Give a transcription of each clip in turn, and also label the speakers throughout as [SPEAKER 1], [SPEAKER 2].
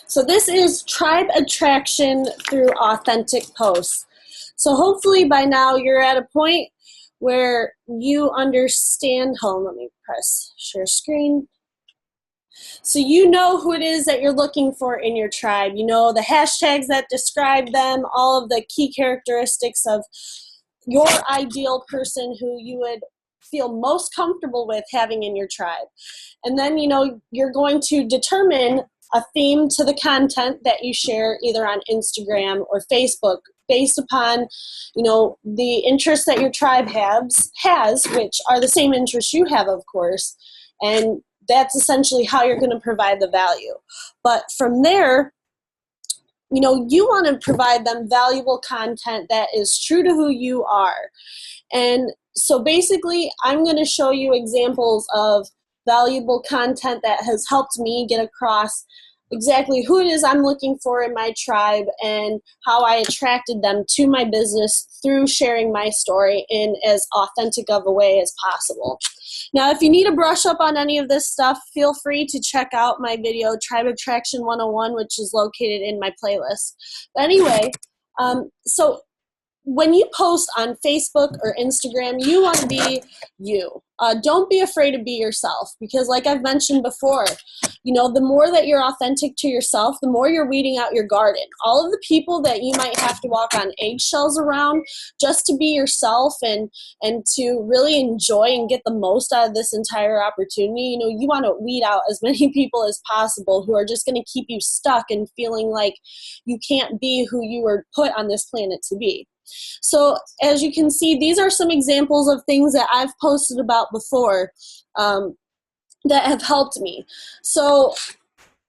[SPEAKER 1] So this is tribe attraction through authentic posts. So hopefully by now you're at a point where you understand. Hold on, let me press share screen. So you know who it is that you're looking for in your tribe. You know the hashtags that describe them, all of the key characteristics of your ideal person who you would feel most comfortable with having in your tribe. And then, you're going to determine a theme to the content that you share either on Instagram or Facebook based upon, the interests that your tribe has, which are the same interests you have, of course. And that's essentially how you're going to provide the value. But from there, you want to provide them valuable content that is true to who you are. And so basically, I'm going to show you examples of valuable content that has helped me get across exactly who it is I'm looking for in my tribe and how I attracted them to my business through sharing my story in as authentic of a way as possible. Now, if you need a brush up on any of this stuff, feel free to check out my video, Tribe Attraction 101, which is located in my playlist. But anyway, so when you post on Facebook or Instagram, you want to be you. Don't be afraid to be yourself because like I've mentioned before, the more that you're authentic to yourself, the more you're weeding out your garden. All of the people that you might have to walk on eggshells around just to be yourself and to really enjoy and get the most out of this entire opportunity, you want to weed out as many people as possible who are just going to keep you stuck and feeling like you can't be who you were put on this planet to be. So as you can see, these are some examples of things that I've posted about before that have helped me. So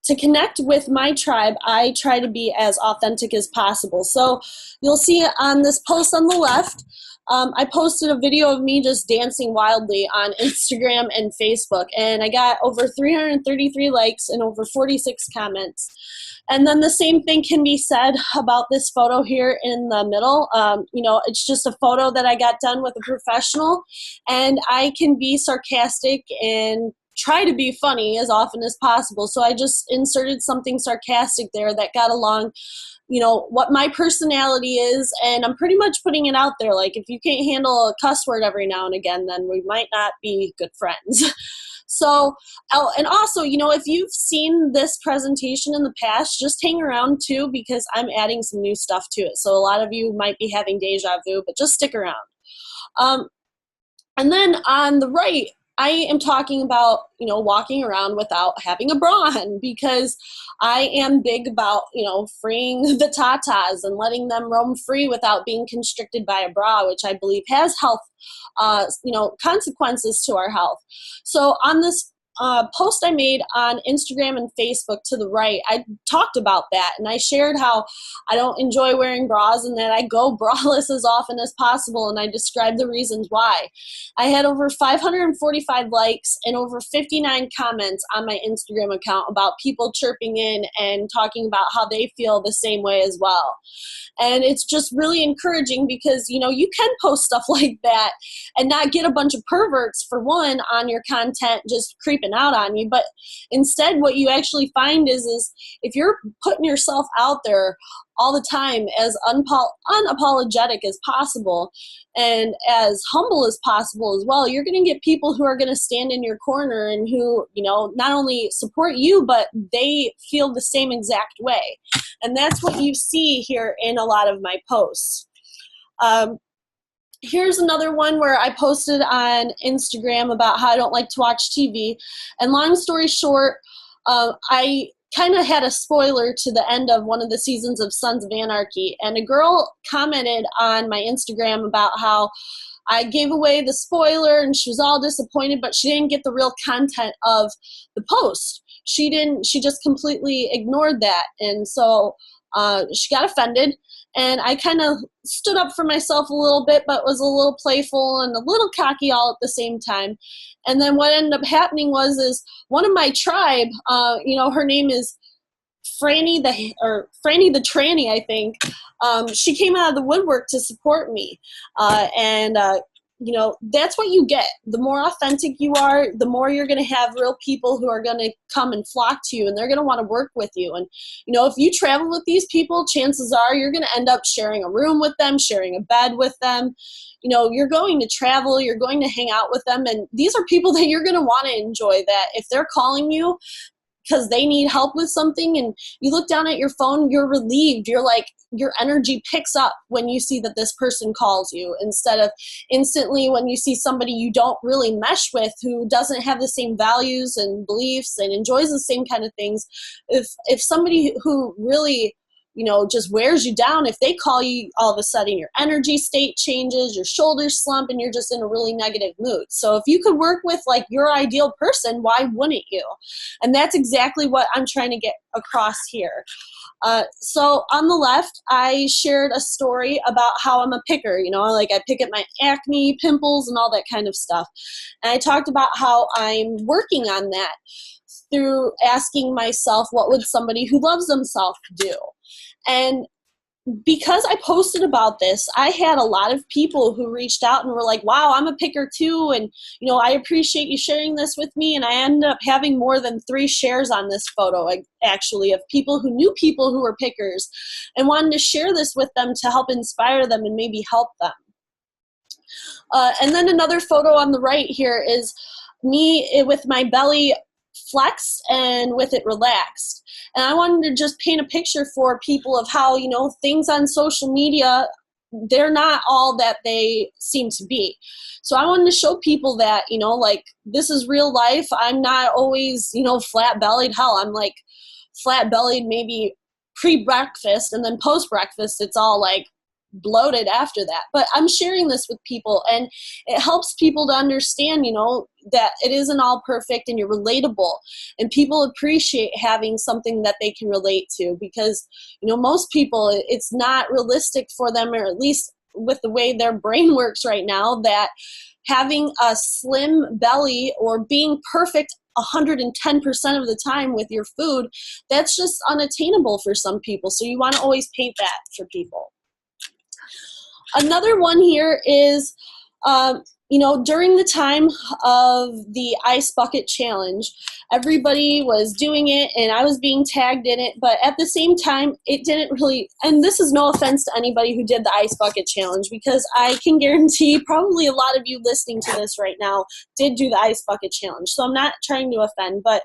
[SPEAKER 1] to connect with my tribe, I try to be as authentic as possible. So you'll see on this post on the left, I posted a video of me just dancing wildly on Instagram and Facebook, and I got over 333 likes and over 46 comments. And then the same thing can be said about this photo here in the middle. It's just a photo that I got done with a professional, and I can be sarcastic and try to be funny as often as possible. So I just inserted something sarcastic there that got along, what my personality is, and I'm pretty much putting it out there. Like, if you can't handle a cuss word every now and again, then we might not be good friends. So, and also, if you've seen this presentation in the past, just hang around too, because I'm adding some new stuff to it. So a lot of you might be having deja vu, but just stick around. And then on the right, I am talking about, walking around without having a bra on, because I am big about, freeing the tatas and letting them roam free without being constricted by a bra, which I believe has health, consequences to our health. So on this post I made on Instagram and Facebook to the right, I talked about that, and I shared how I don't enjoy wearing bras and that I go braless as often as possible, and I described the reasons why. I had over 545 likes and over 59 comments on my Instagram account about people chirping in and talking about how they feel the same way as well. And it's just really encouraging because, you can post stuff like that and not get a bunch of perverts, for one, on your content just creeping out on you. But instead, what you actually find is if you're putting yourself out there all the time as unapologetic as possible and as humble as possible as well, you're going to get people who are going to stand in your corner and who, not only support you, but they feel the same exact way. And that's what you see here in a lot of my posts. Here's another one where I posted on Instagram about how I don't like to watch TV. And long story short, I kind of had a spoiler to the end of one of the seasons of Sons of Anarchy. And a girl commented on my Instagram about how I gave away the spoiler and she was all disappointed, but she didn't get the real content of the post. She just completely ignored that. And so she got offended. And I kind of stood up for myself a little bit, but was a little playful and a little cocky all at the same time. And then what ended up happening is one of my tribe, her name is Franny the Tranny, I think. She came out of the woodwork to support me, and that's what you get. The more authentic you are, the more you're going to have real people who are going to come and flock to you, and they're going to want to work with you. And, if you travel with these people, chances are you're going to end up sharing a room with them, sharing a bed with them. You're going to travel, you're going to hang out with them. And these are people that you're going to want to enjoy that. If they're calling you because they need help with something and you look down at your phone, you're relieved. You're like, your energy picks up when you see that this person calls you, instead of instantly when you see somebody you don't really mesh with, who doesn't have the same values and beliefs and enjoys the same kind of things. If somebody who really just wears you down, if they call you, all of a sudden your energy state changes, your shoulders slump, and you're just in a really negative mood. So if you could work with like your ideal person, why wouldn't you? And that's exactly what I'm trying to get across here. So on the left, I shared a story about how I'm a picker, like I pick at my acne, pimples, and all that kind of stuff. And I talked about how I'm working on that through asking myself, what would somebody who loves themselves do? And because I posted about this, I had a lot of people who reached out and were like, wow, I'm a picker too. And, I appreciate you sharing this with me. And I ended up having more than 3 shares on this photo, actually, of people who knew people who were pickers and wanted to share this with them to help inspire them and maybe help them. And then another photo on the right here is me with my belly flexed and with it relaxed. And I wanted to just paint a picture for people of how, things on social media, they're not all that they seem to be. So I wanted to show people that, like, this is real life. I'm not always, flat bellied. Hell, I'm like flat bellied maybe pre-breakfast, and then post-breakfast, it's all like bloated after that. But I'm sharing this with people, and it helps people to understand, that it isn't all perfect, and you're relatable, and people appreciate having something that they can relate to, because most people, it's not realistic for them, or at least with the way their brain works right now, that having a slim belly or being perfect 110% of the time with your food, that's just unattainable for some people. So you want to always paint that for people. Another one here is, during the time of the Ice Bucket Challenge, everybody was doing it and I was being tagged in it, but at the same time, it didn't really, and this is no offense to anybody who did the Ice Bucket Challenge, because I can guarantee probably a lot of you listening to this right now did do the Ice Bucket Challenge. So I'm not trying to offend, but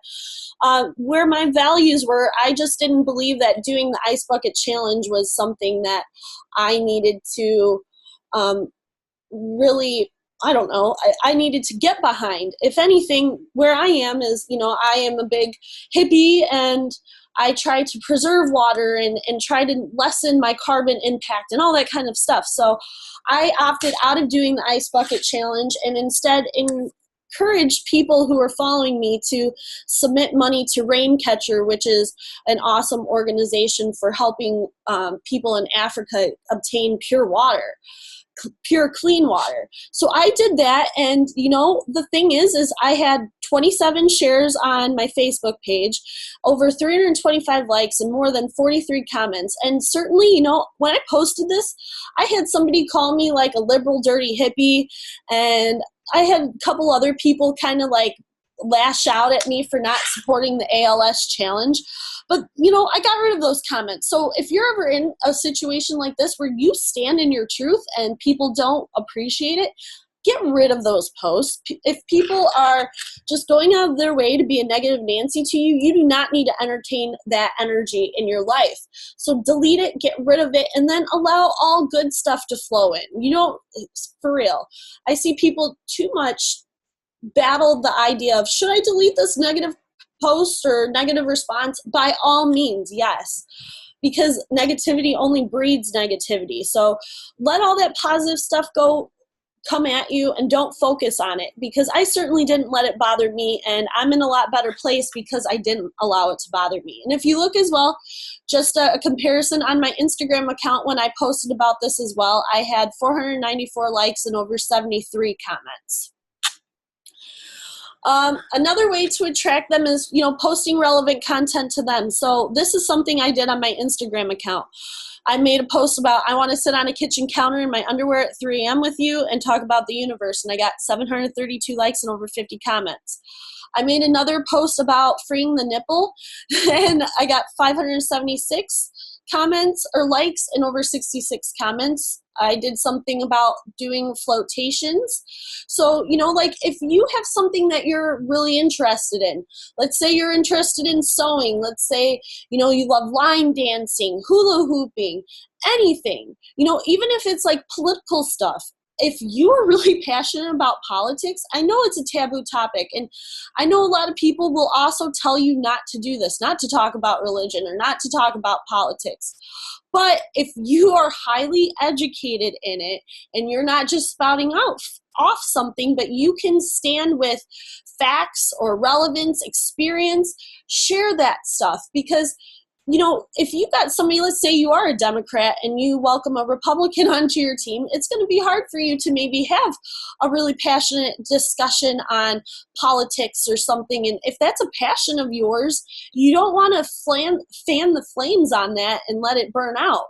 [SPEAKER 1] where my values were, I just didn't believe that doing the Ice Bucket Challenge was something that I needed to really, I don't know, I needed to get behind. If anything, where I am is, I am a big hippie, and I try to preserve water and try to lessen my carbon impact and all that kind of stuff. So I opted out of doing the Ice Bucket Challenge, and instead encouraged people who are following me to submit money to Raincatcher, which is an awesome organization for helping people in Africa obtain pure water, pure clean water. So I did that, and the thing is I had 27 shares on my Facebook page, over 325 likes, and more than 43 comments. And certainly, when I posted this, I had somebody call me like a liberal dirty hippie, and I had a couple other people kind of like lash out at me for not supporting the ALS challenge. But, I got rid of those comments. So if you're ever in a situation like this where you stand in your truth and people don't appreciate it, get rid of those posts. If people are just going out of their way to be a negative Nancy to you, you do not need to entertain that energy in your life. So delete it, get rid of it, and then allow all good stuff to flow in. For real, I see people too much battle the idea of, should I delete this negative post or negative response? By all means, yes, because negativity only breeds negativity. So let all that positive stuff come at you, and don't focus on it, because I certainly didn't let it bother me, and I'm in a lot better place because I didn't allow it to bother me. And if you look as well, just a comparison on my Instagram account, when I posted about this as well, I had 494 likes and over 73 comments. Another way to attract them is, posting relevant content to them. So this is something I did on my Instagram account. I made a post about, I want to sit on a kitchen counter in my underwear at 3 a.m. with you and talk about the universe. And I got 732 likes and over 50 comments. I made another post about freeing the nipple and I got 576 comments or likes and over 66 comments. I did something about doing flotations. So, like if you have something that you're really interested in, let's say you're interested in sewing, let's say, you love line dancing, hula hooping, anything, even if it's like political stuff. If you are really passionate about politics, I know it's a taboo topic, and I know a lot of people will also tell you not to do this, not to talk about religion or not to talk about politics. But if you are highly educated in it and you're not just spouting off something, but you can stand with facts or relevance, experience, share that stuff. Because if you got somebody, let's say you are a Democrat and you welcome a Republican onto your team, it's going to be hard for you to maybe have a really passionate discussion on politics or something. And if that's a passion of yours, you don't want to fan the flames on that and let it burn out.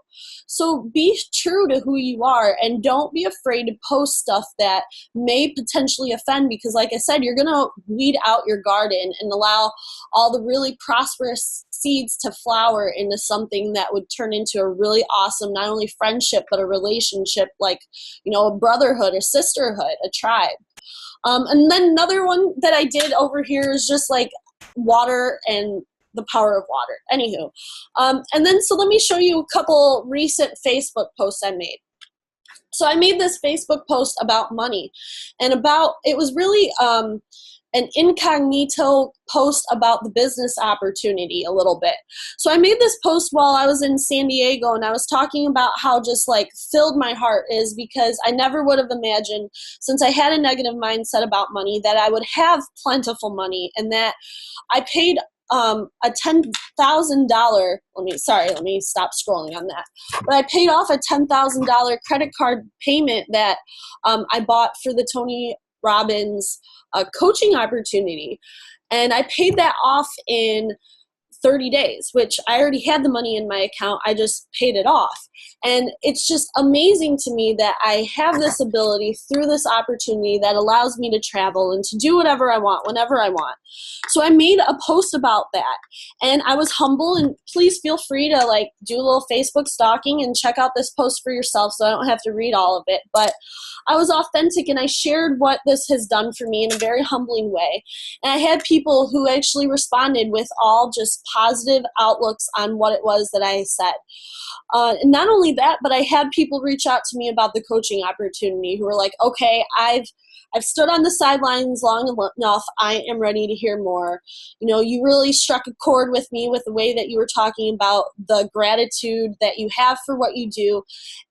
[SPEAKER 1] So be true to who you are and don't be afraid to post stuff that may potentially offend, because like I said, you're going to weed out your garden and allow all the really prosperous seeds to flower into something that would turn into a really awesome, not only friendship, but a relationship, like, a brotherhood, a sisterhood, a tribe. And then another one that I did over here is just like water and the power of water. Anywho. And then, so let me show you a couple recent Facebook posts I made. So I made this Facebook post about money and it was really, an incognito post about the business opportunity a little bit. So I made this post while I was in San Diego, and I was talking about how just like filled my heart is, because I never would have imagined, since I had a negative mindset about money, that I would have plentiful money, and that I paid a $10,000, let me stop scrolling on that. But I paid off a $10,000 credit card payment that I bought for the Tony Robbins coaching opportunity. And I paid that off in 30 days, which I already had the money in my account. I just paid it off. And it's just amazing to me that I have this ability through this opportunity that allows me to travel and to do whatever I want, whenever I want. So I made a post about that, and I was humble, and please feel free to like do a little Facebook stalking and check out this post for yourself so I don't have to read all of it. But I was authentic and I shared what this has done for me in a very humbling way. And I had people who actually responded with all just positive outlooks on what it was that I said. And not only that, but I had people reach out to me about the coaching opportunity who were like, okay, I've stood on the sidelines long enough. I am ready to hear more. You really struck a chord with me with the way that you were talking about the gratitude that you have for what you do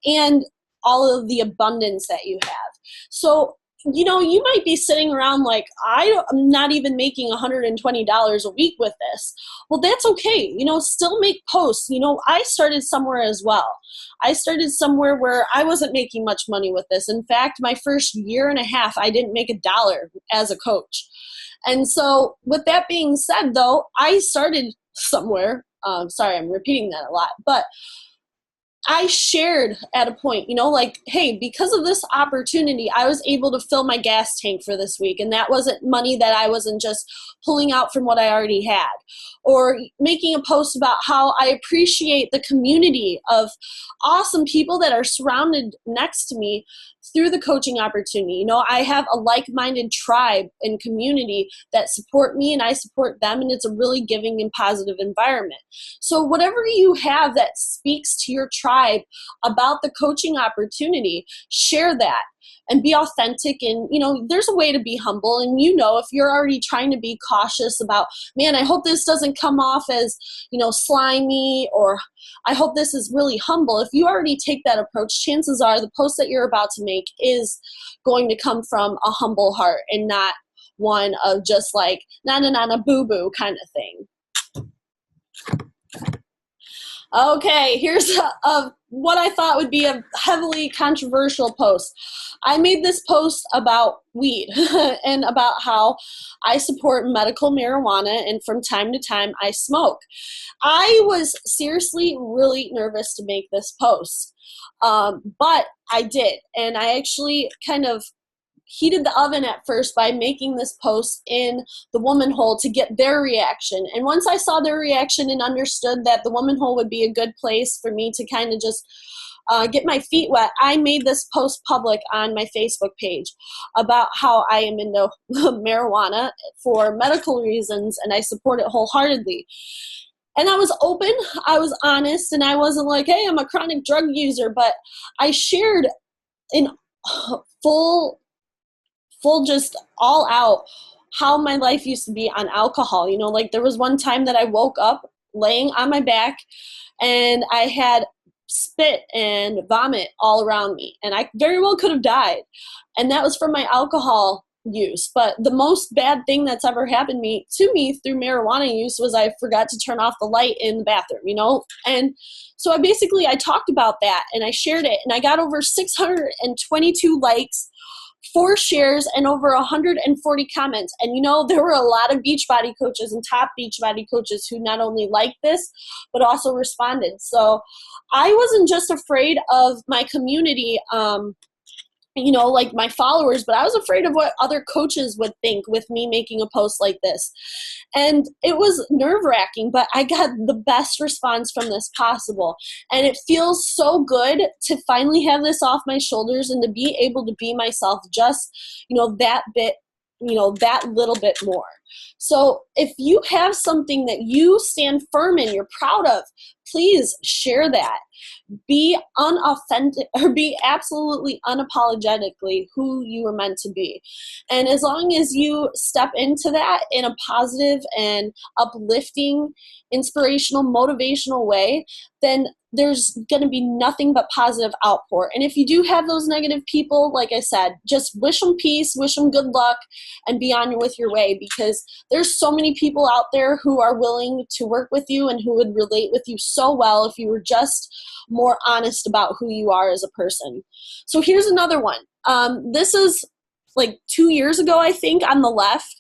[SPEAKER 1] and all of the abundance that you have. So, you might be sitting around like, I'm not even making $120 a week with this. Well, that's okay. Still make posts. I started somewhere as well. I started somewhere where I wasn't making much money with this. In fact, my first year and a half, I didn't make $1 as a coach. And so with that being said, though, I started somewhere. Sorry, I'm repeating that a lot, but I shared at a point, like, hey, because of this opportunity, I was able to fill my gas tank for this week. And that wasn't money that I wasn't just pulling out from what I already had. Or making a post about how I appreciate the community of awesome people that are surrounded next to me through the coaching opportunity. I have a like-minded tribe and community that support me and I support them, and it's a really giving and positive environment. So whatever you have that speaks to your tribe about the coaching opportunity, share that and be authentic. And, there's a way to be humble. And, if you're already trying to be cautious about, man, I hope this doesn't come off as, slimy, or I hope this is really humble. If you already take that approach, chances are the post that you're about to make is going to come from a humble heart and not one of just like, na na na na boo boo kind of thing. Okay, here's what I thought would be a heavily controversial post. I made this post about weed and about how I support medical marijuana, and from time to time I smoke. I was seriously really nervous to make this post, but I did, and I actually kind of heated the oven at first by making this post in the woman hole to get their reaction. And once I saw their reaction and understood that the woman hole would be a good place for me to kind of just get my feet wet, I made this post public on my Facebook page about how I am into marijuana for medical reasons and I support it wholeheartedly. And I was open, I was honest, and I wasn't like, hey, I'm a chronic drug user, but I shared in full just all out how my life used to be on alcohol. You know, like there was one time that I woke up laying on my back and I had spit and vomit all around me, and I very well could have died. And that was from my alcohol use. But the most bad thing that's ever happened to me through marijuana use was I forgot to turn off the light in the bathroom, you know? And so I talked about that and I shared it, and I got over 622 likes, 4 shares, and over 140 comments. And you know, there were a lot of Beachbody coaches and top Beachbody coaches who not only liked this, but also responded. So I wasn't just afraid of my community, you know, like my followers, but I was afraid of what other coaches would think with me making a post like this. And it was nerve-wracking, but I got the best response from this possible. And it feels so good to finally have this off my shoulders and to be able to be myself just, you know, that bit, you know, that little bit more. So if you have something that you stand firm in, you're proud of, please share that. Be unauthentic, or be absolutely unapologetically who you were meant to be. And as long as you step into that in a positive and uplifting, inspirational, motivational way, then there's going to be nothing but positive outpour. And if you do have those negative people, like I said, just wish them peace, wish them good luck, and be on with your way, because there's so many people out there who are willing to work with you and who would relate with you so well if you were just more honest about who you are as a person. So here's another one. This is like 2 years ago, I think, on the left.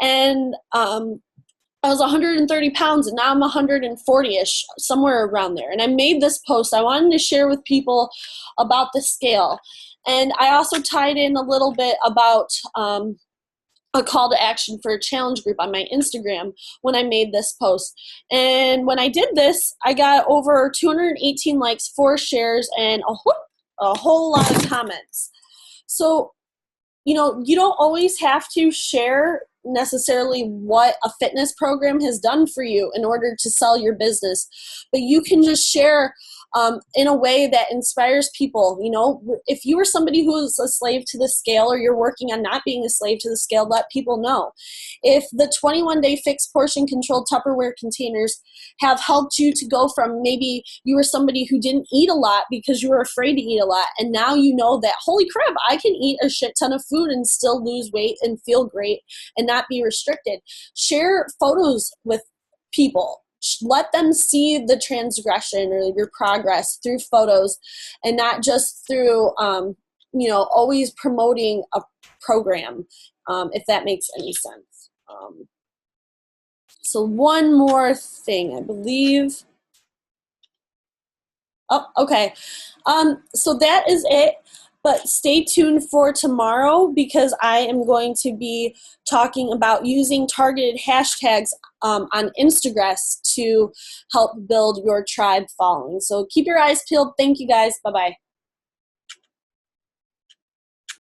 [SPEAKER 1] And I was 130 pounds, and now I'm 140-ish, somewhere around there. And I made this post. I wanted to share with people about the scale. And I also tied in a little bit about a call to action for a challenge group on my Instagram when I made this post. And when I did this, I got over 218 likes, 4 shares, and a whole lot of comments. So, you know, you don't always have to share necessarily what a fitness program has done for you in order to sell your business, but you can just share in a way that inspires people. You know, if you are somebody who is a slave to the scale, or you're working on not being a slave to the scale, let people know. If the 21-day fixed portion controlled Tupperware containers have helped you to go from, maybe you were somebody who didn't eat a lot because you were afraid to eat a lot, and now you know that, holy crap, I can eat a shit ton of food and still lose weight and feel great and not be restricted. Share photos with people. Let them see the transgression or your progress through photos, and not just through, you know, always promoting a program, if that makes any sense. So one more thing, I believe. Oh, okay. So that is it. But stay tuned for tomorrow, because I am going to be talking about using targeted hashtags on Instagram to help build your tribe following. So keep your eyes peeled. Thank you guys. Bye-bye.